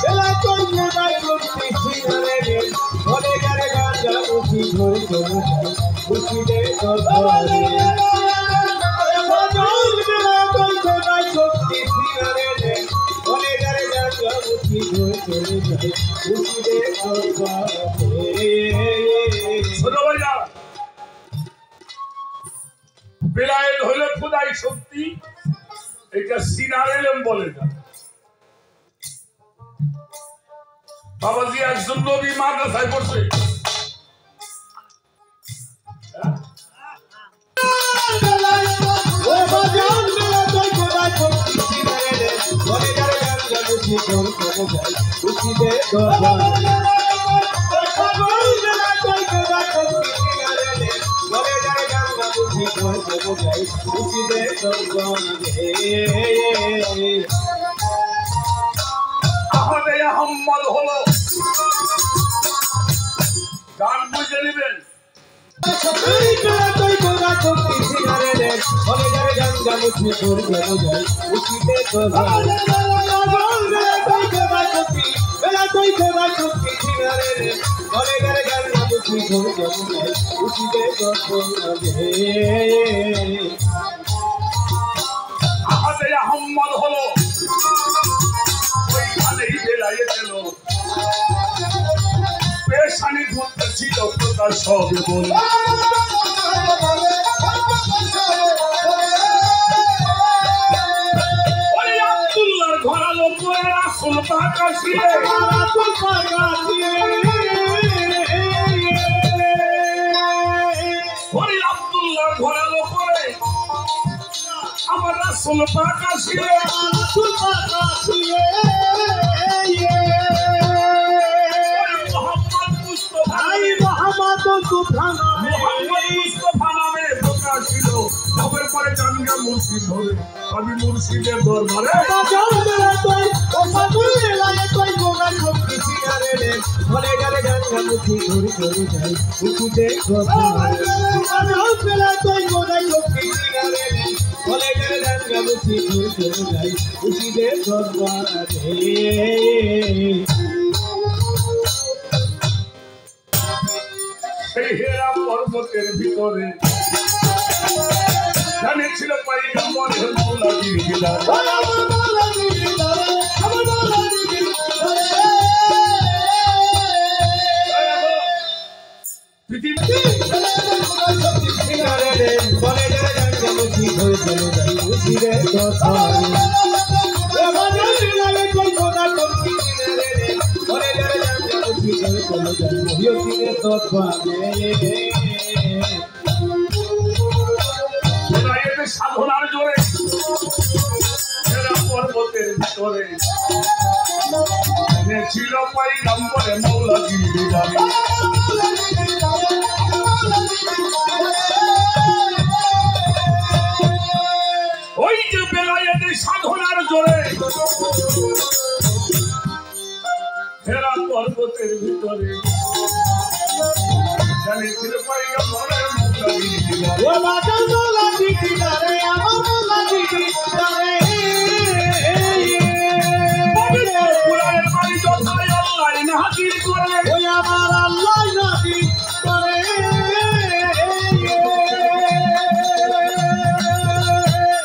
বেলা কই মোদাই মুক্তি সিনারে রে বলে গারে গাঞ্জা মুখি ধরে চলে যায় মুখি দে দরবারে বাজান বেলা কই মোদাই মুক্তি সিনারে রে বলে গারে গাঞ্জা মুখি ধরে চলে যায় মুখি দে দরবারে ছোট ভাইরা বেলায়েত হইল খোদাই শক্তি এটা সিনারেলেম বলে না বাবাজি একজন নবী মাদ্রাসায় পড়ছে ও বাজান বেলা কই মোদাই মুক্তি সিনারে রে বলে গারে গাঞ্জা মুখি ধরে চলে যায় মুখি দে দরবারে আহমদে আহম্মদ হলো গান বুঝে নেবেন আহমদে আহম্মদ হলো ওইখানেই বেলায়েত এলো পেশানি ধরতে ছিল তার সবে বল ওরে আব্দুল্লাহর ঘরালো পরে রাসূল পাক আসিয়ে ওরে আব্দুল্লাহর ঘরালো পরে আমার রাসূল পাক আসিয়ে আমি মুর্শিদের দরবারে সেই হেরা পর্বতের ভিতরে ছিল পয়গম্বর মৌলাজির গিলা সাধনার জোরে পর্বতের ভিতরে ছিল পয়গম্বরে মৌলাজির গিলা ওই যে বেলায়েতে সাধনার জোরে হেরা পর্বতের ভিতরে ছিল পয়গম্বরে মৌলাজির গিলা হাজির করে ওই আমার আল্লাহ নাজির করে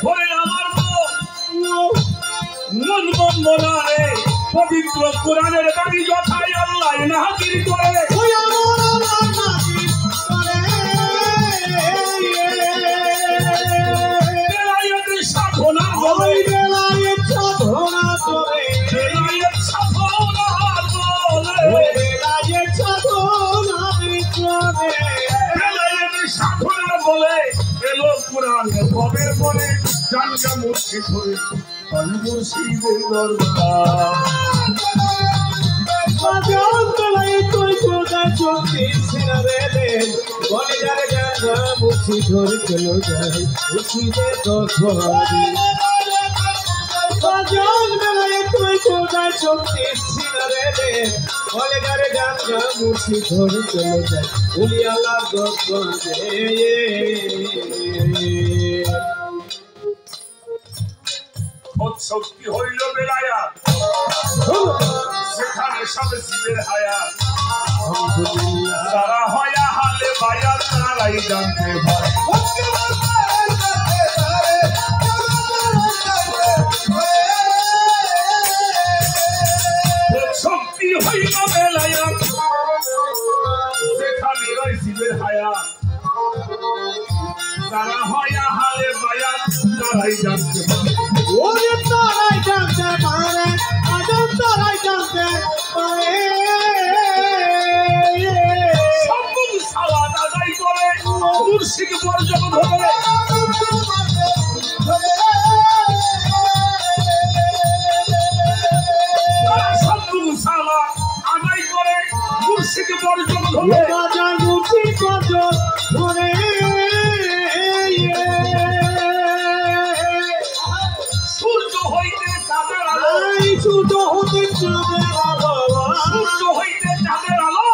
ওরে আমার মন বন্দনারে পবিত্র কোরআনের বাণী যথাই আল্লাহ হাজির করে ওই আমার আল্লাহ নাজির করে বেলায়েত সাধনা করে বেলায়েত সাধনা করে বেলায়েত সাধনা সাধনা বলে এলো কোরআন কবের বলে জানকা মুর্শিদ হয়ে আমি মুর্শিদের শক্তি হইল বেলায়া সেখানে সব শিবের হায়া তারা হয়া হালে বায়া তারাই জানতে পারে শক্তি হইল বেলায়া সেখানে রয় শিবের হায়া তারা হয়া হালে বায়া তারাই জানতে পারে ওরে তারাই জানতে পারে আজব তারাই জানতে পারে সম্মুখ সালাত আদায় করে মুর্শিদ বর্জন ধরে সম্মুখ সালাত আদায় করে মুর্শিদ বর্জন ধরে রাজা মুর্শিদ বর্জন ধরে সূর্য হইতে চাঁদের আলো সূর্য হতে চাঁদের আলো সূর্য হইতে চাঁদের আলো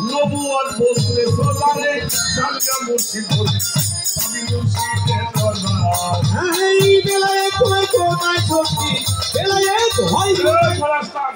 নবুয়ত বলতে সোজারে জানকা মুর্শিদ আমি মুর্শিদের দরবার এই বেলায় কোথায় শক্তি বেলায় হয় ফরাস্তান